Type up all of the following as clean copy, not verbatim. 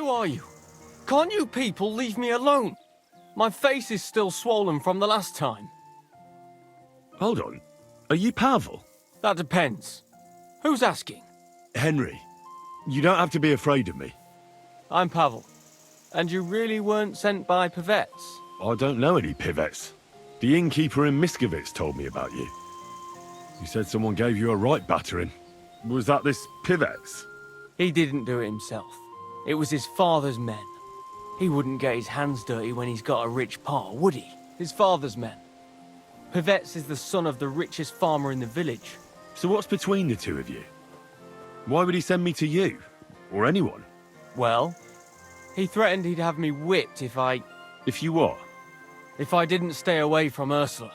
Who are you? Can't you people leave me alone? My face is still swollen from the last time. Hold on. Are you Pavel? That depends. Who's asking? Henry, you don't have to be afraid of me. I'm Pavel. And you really weren't sent by Pivets? I don't know any Pivets. The innkeeper in Miskovitz told me about you. He said someone gave you a right battering. Was that this Pivets? He didn't do it himself. It was his father's men. He wouldn't get his hands dirty when he's got a rich pa, would he? His father's men. Pivets is the son of the richest farmer in the village. So what's between the two of you? Why would he send me to you? Or anyone? Well, he threatened he'd have me whipped if I... If you what? If I didn't stay away from Ursula.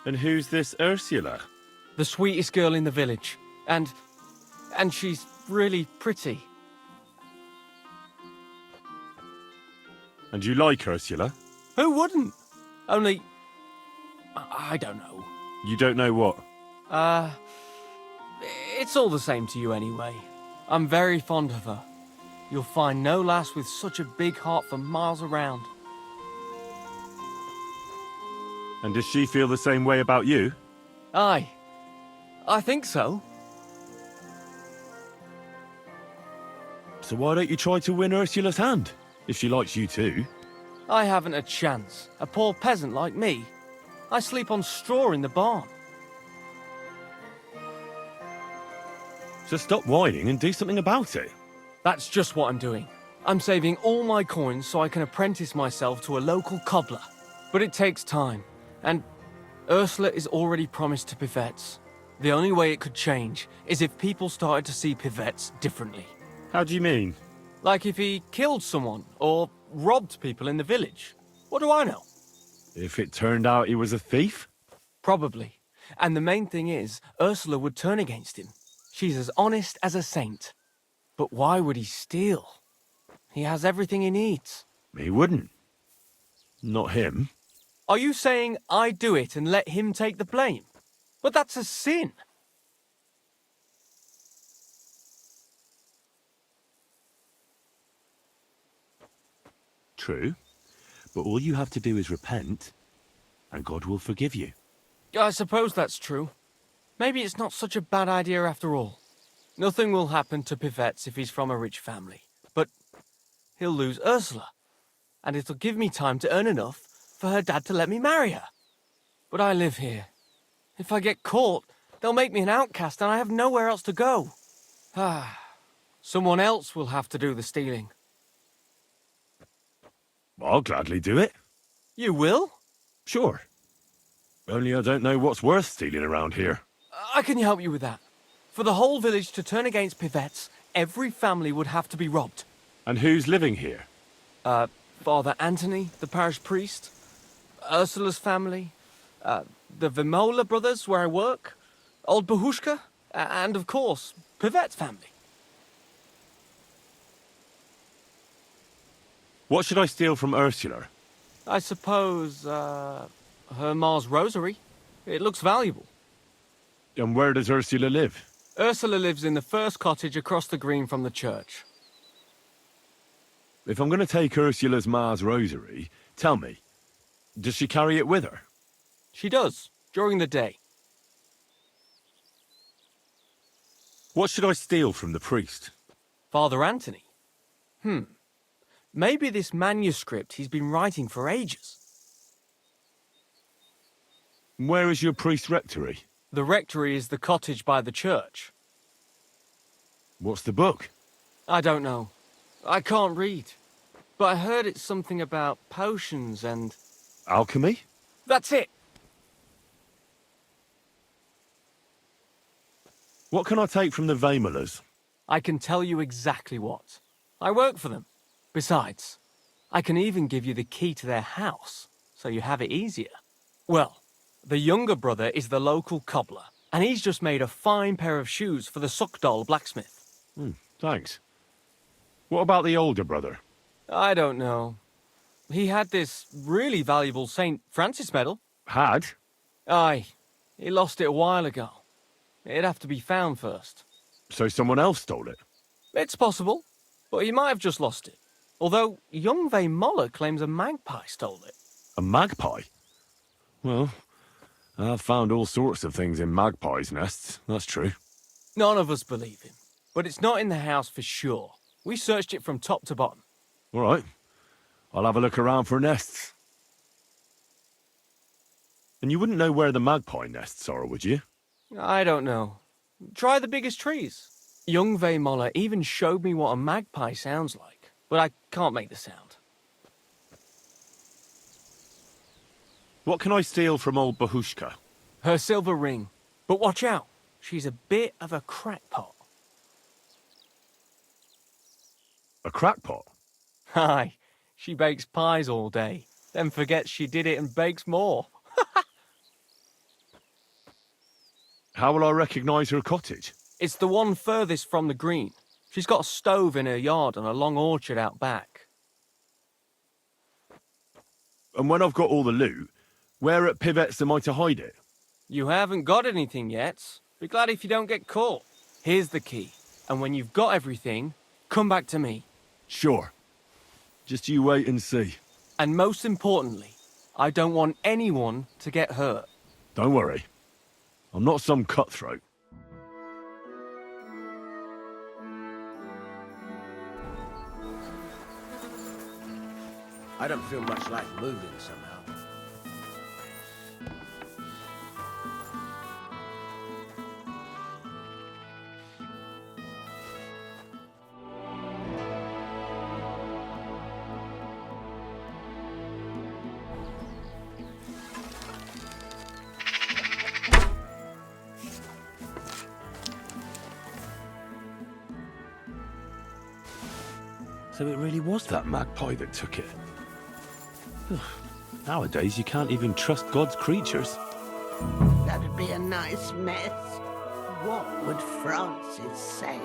And who's this Ursula? The sweetest girl in the village. And she's really pretty. And you like Ursula? Who wouldn't? Only... I don't know. You don't know what? It's all the same to you anyway. I'm very fond of her. You'll find no lass with such a big heart for miles around. And does she feel the same way about you? Aye. I think so. So why don't you try to win Ursula's hand, if she likes you too? I haven't a chance. A poor peasant like me. I sleep on straw in the barn. So stop whining and do something about it. That's just what I'm doing. I'm saving all my coins so I can apprentice myself to a local cobbler. But it takes time, and Ursula is already promised to Pivets. The only way it could change is if people started to see Pivets differently. How do you mean? Like if he killed someone, or robbed people in the village. What do I know? If it turned out he was a thief? Probably. And the main thing is, Ursula would turn against him. She's as honest as a saint. But why would he steal? He has everything he needs. He wouldn't. Not him. Are you saying I do it and let him take the blame? But that's a sin. True. But all you have to do is repent, and God will forgive you. I suppose that's true. Maybe it's not such a bad idea after all. Nothing will happen to Pivets if he's from a rich family. But he'll lose Ursula. And it'll give me time to earn enough for her dad to let me marry her. But I live here. If I get caught, they'll make me an outcast and I have nowhere else to go. Someone else will have to do the stealing. I'll gladly do it. You will? Sure. Only I don't know what's worth stealing around here. I can help you with that. For the whole village to turn against Pivets, every family would have to be robbed. And who's living here? Father Anthony, the parish priest, Ursula's family, the Vejmola brothers where I work, old Bohuskha, and of course, Pivets' family. What should I steal from Ursula? I suppose, her ma's rosary. It looks valuable. And where does Ursula live? Ursula lives in the first cottage across the green from the church. If I'm going to take Ursula's ma's rosary, tell me, does she carry it with her? She does, during the day. What should I steal from the priest? Father Anthony? Maybe this manuscript he's been writing for ages. Where is your priest rectory? The rectory is the cottage by the church. What's the book? I don't know. I can't read. But I heard it's something about potions and... Alchemy? That's it! What can I take from the Vejmolas? I can tell you exactly what. I work for them. Besides, I can even give you the key to their house, so you have it easier. Well, the younger brother is the local cobbler, and he's just made a fine pair of shoes for the Suckdoll blacksmith. Thanks. What about the older brother? I don't know. He had this really valuable St. Francis medal. Had? Aye. He lost it a while ago. It'd have to be found first. So someone else stole it? It's possible, but he might have just lost it. Although young Vejmola claims a magpie stole it. A magpie? Well, I've found all sorts of things in magpies' nests, that's true. None of us believe him, but it's not in the house for sure. We searched it from top to bottom. All right. I'll have a look around for nests. And you wouldn't know where the magpie nests are, would you? I don't know. Try the biggest trees. Young Vejmola even showed me what a magpie sounds like, but I can't make the sound. What can I steal from old Bohuskha? Her silver ring. But watch out, she's a bit of a crackpot. A crackpot? Aye, she bakes pies all day, then forgets she did it and bakes more. How will I recognise her cottage? It's the one furthest from the green. She's got a stove in her yard and a long orchard out back. And when I've got all the loot, where at Pivet's am I to hide it? You haven't got anything yet. Be glad if you don't get caught. Here's the key. And when you've got everything, come back to me. Sure. Just you wait and see. And most importantly, I don't want anyone to get hurt. Don't worry. I'm not some cutthroat. I don't feel much like moving somehow. So it really was that magpie that took it. Nowadays, you can't even trust God's creatures. That'd be a nice mess. What would Francis say?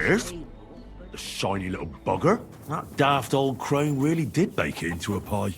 Yes? The shiny little bugger. That daft old crone really did bake it into a pie.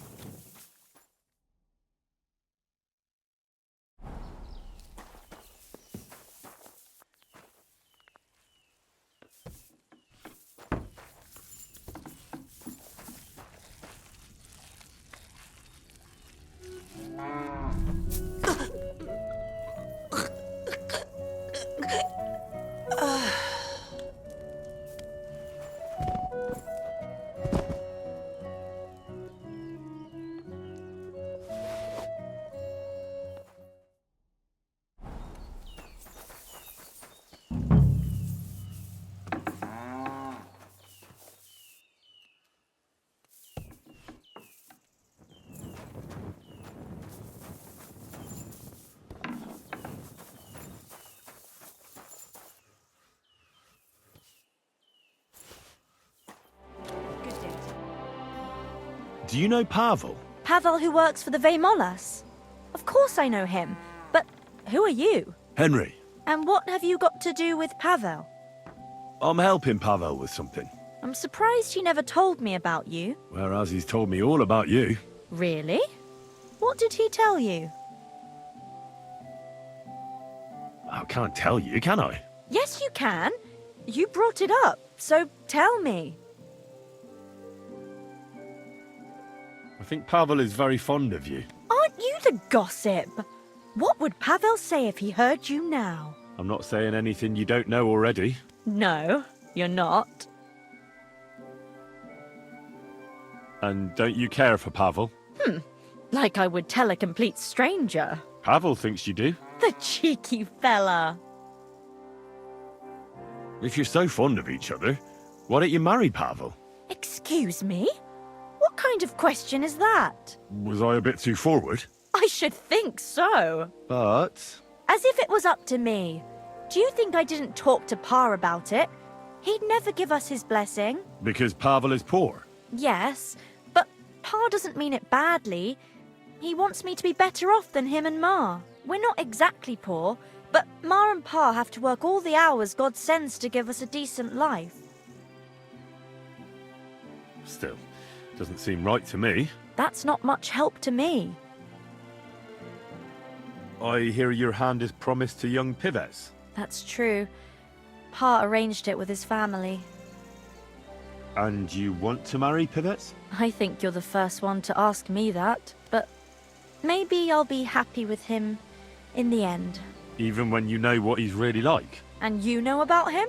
Do you know Pavel? Pavel who works for the Vejmolas? Of course I know him, but who are you? Henry. And what have you got to do with Pavel? I'm helping Pavel with something. I'm surprised he never told me about you. Whereas he's told me all about you. Really? What did he tell you? I can't tell you, can I? Yes, you can. You brought it up, so tell me. I think Pavel is very fond of you. Aren't you the gossip? What would Pavel say if he heard you now? I'm not saying anything you don't know already. No, you're not. And don't you care for Pavel? Like I would tell a complete stranger. Pavel thinks you do. The cheeky fella. If you're so fond of each other, why don't you marry Pavel? Excuse me? What kind of question is that? Was I a bit too forward? I should think so. But As if it was up to me. Do you think I didn't talk to Pa about it? He'd never give us his blessing. Because Pavel is poor. Yes, but Pa doesn't mean it badly. He wants me to be better off than him and Ma. We're not exactly poor, but Ma and Pa have to work all the hours God sends to give us a decent life. Still, doesn't seem right to me. That's not much help to me. I hear your hand is promised to young Pivets. That's true. Pa arranged it with his family. And you want to marry Pivets? I think you're the first one to ask me that, but maybe I'll be happy with him in the end. Even when you know what he's really like? And you know about him?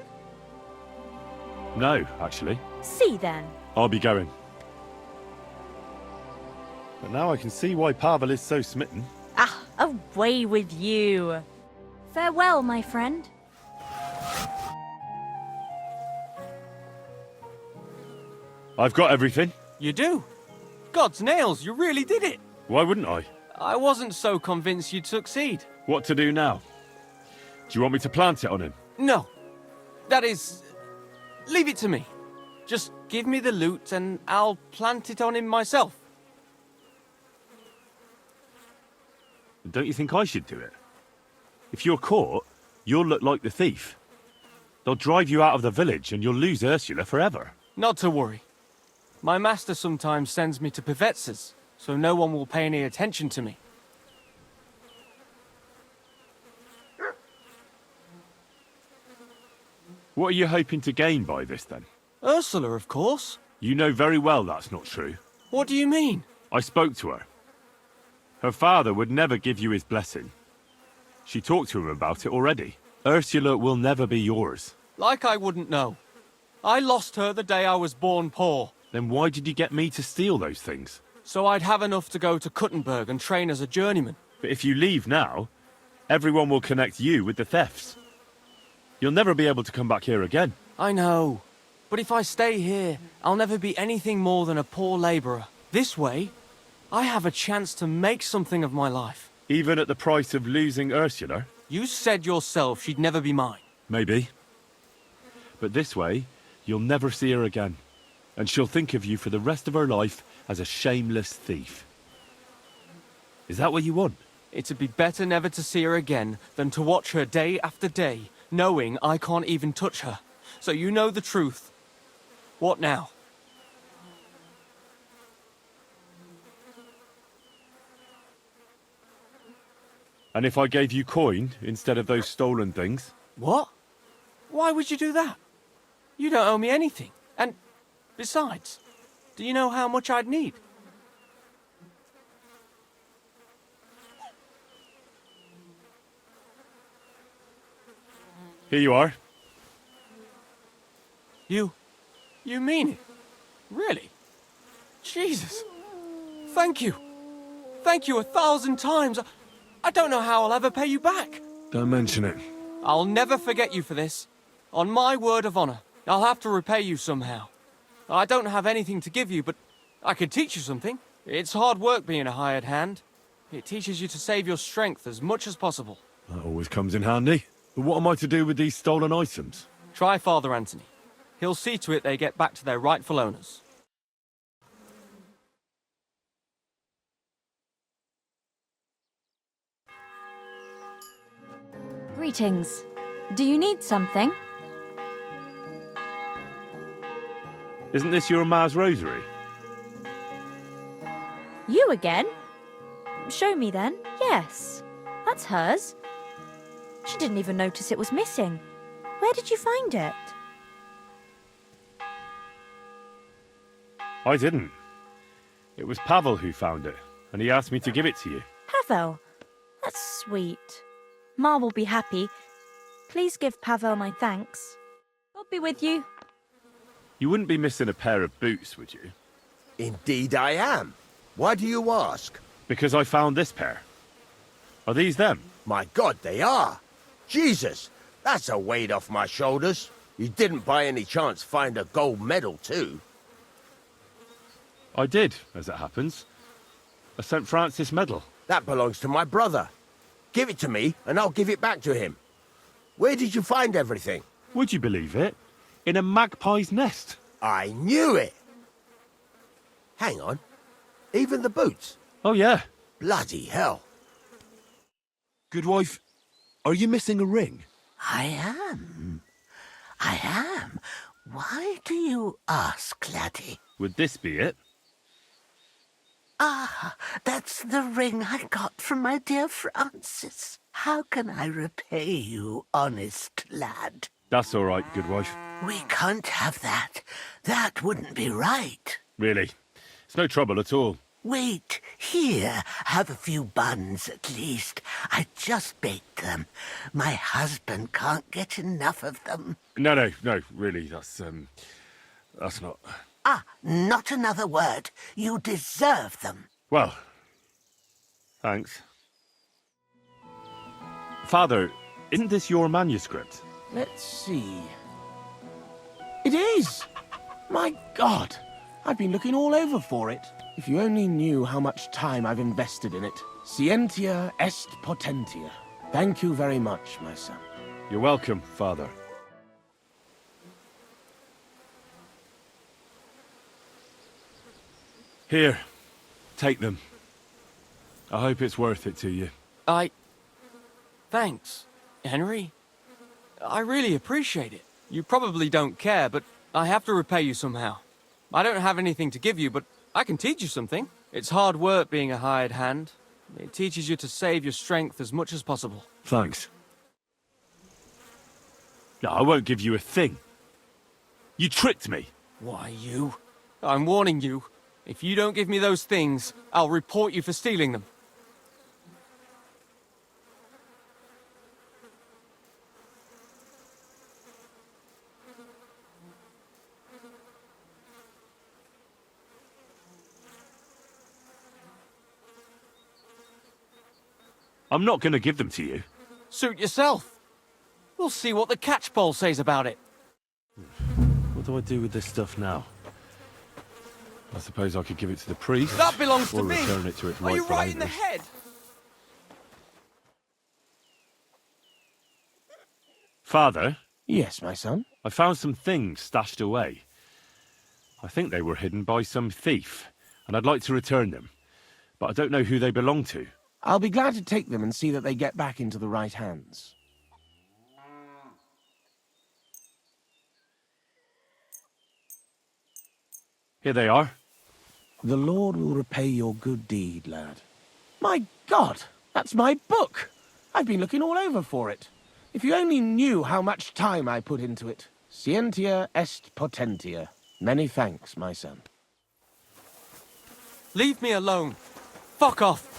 No, actually. See then. I'll be going. But now I can see why Pavel is so smitten. Ah, away with you. Farewell, my friend. I've got everything. You do? God's nails, you really did it. Why wouldn't I? I wasn't so convinced you'd succeed. What to do now? Do you want me to plant it on him? No. That is... leave it to me. Just give me the loot and I'll plant it on him myself. Don't you think I should do it? If you're caught, you'll look like the thief. They'll drive you out of the village and you'll lose Ursula forever. Not to worry. My master sometimes sends me to Pivets's, so no one will pay any attention to me. What are you hoping to gain by this, then? Ursula, of course. You know very well that's not true. What do you mean? I spoke to her. Her father would never give you his blessing. She talked to him about it already. Ursula will never be yours. Like I wouldn't know. I lost her the day I was born poor. Then why did you get me to steal those things? So I'd have enough to go to Kuttenberg and train as a journeyman. But if you leave now, everyone will connect you with the thefts. You'll never be able to come back here again. I know. But if I stay here, I'll never be anything more than a poor labourer. This way, I have a chance to make something of my life. Even at the price of losing Ursula? You said yourself she'd never be mine. Maybe. But this way, you'll never see her again. And she'll think of you for the rest of her life as a shameless thief. Is that what you want? It'd be better never to see her again than to watch her day after day, knowing I can't even touch her. So you know the truth. What now? And if I gave you coin instead of those stolen things? What? Why would you do that? You don't owe me anything. And besides, do you know how much I'd need? Here you are. You mean it? Really? Jesus. Thank you. Thank you 1,000 times. I don't know how I'll ever pay you back. Don't mention it. I'll never forget you for this. On my word of honor, I'll have to repay you somehow. I don't have anything to give you, but I could teach you something. It's hard work being a hired hand. It teaches you to save your strength as much as possible. That always comes in handy. But what am I to do with these stolen items? Try Father Anthony. He'll see to it they get back to their rightful owners. Greetings. Do you need something? Isn't this your Ma's rosary? You again? Show me then. Yes, that's hers. She didn't even notice it was missing. Where did you find it? I didn't. It was Pavel who found it, and he asked me to give it to you. Pavel. That's sweet. Ma will be happy. Please give Pavel my thanks. God be with you. You wouldn't be missing a pair of boots, would you? Indeed I am. Why do you ask? Because I found this pair. Are these them? My God, they are. Jesus, that's a weight off my shoulders. You didn't by any chance find a gold medal too? I did, as it happens. A St. Francis medal. That belongs to my brother. Give it to me, and I'll give it back to him. Where did you find everything? Would you believe it? In a magpie's nest. I knew it! Hang on. Even the boots? Oh, yeah. Bloody hell. Good wife, are you missing a ring? I am. I am. Why do you ask, laddie? Would this be it? Ah, that's the ring I got from my dear Francis. How can I repay you, honest lad? That's all right, good wife. We can't have that. That wouldn't be right. Really. It's no trouble at all. Wait, here, have a few buns at least. I just baked them. My husband can't get enough of them. No, really, that's not... Ah, not another word. You deserve them. Well, thanks. Father, isn't this your manuscript? Let's see. It is! My God! I've been looking all over for it. If you only knew how much time I've invested in it. Scientia est potentia. Thank you very much, my son. You're welcome, Father. Here, take them. I hope it's worth it to you. Thanks, Henry. I really appreciate it. You probably don't care, but I have to repay you somehow. I don't have anything to give you, but I can teach you something. It's hard work being a hired hand. It teaches you to save your strength as much as possible. Thanks. No, I won't give you a thing. You tricked me. Why, you? I'm warning you. If you don't give me those things, I'll report you for stealing them. I'm not going to give them to you. Suit yourself. We'll see what the catchpole says about it. What do I do with this stuff now? I suppose I could give it to the priest. That belongs to or me. return it to its Are you rightful right in the owners. head? Father, Yes, my son? I found some things stashed away. I think they were hidden by some thief, and I'd like to return them. But I don't know who they belong to. I'll be glad to take them and see that they get back into the right hands. Here they are. The Lord will repay your good deed, lad. My God! That's my book! I've been looking all over for it. If you only knew how much time I put into it. Scientia est potentia. Many thanks, my son. Leave me alone. Fuck off.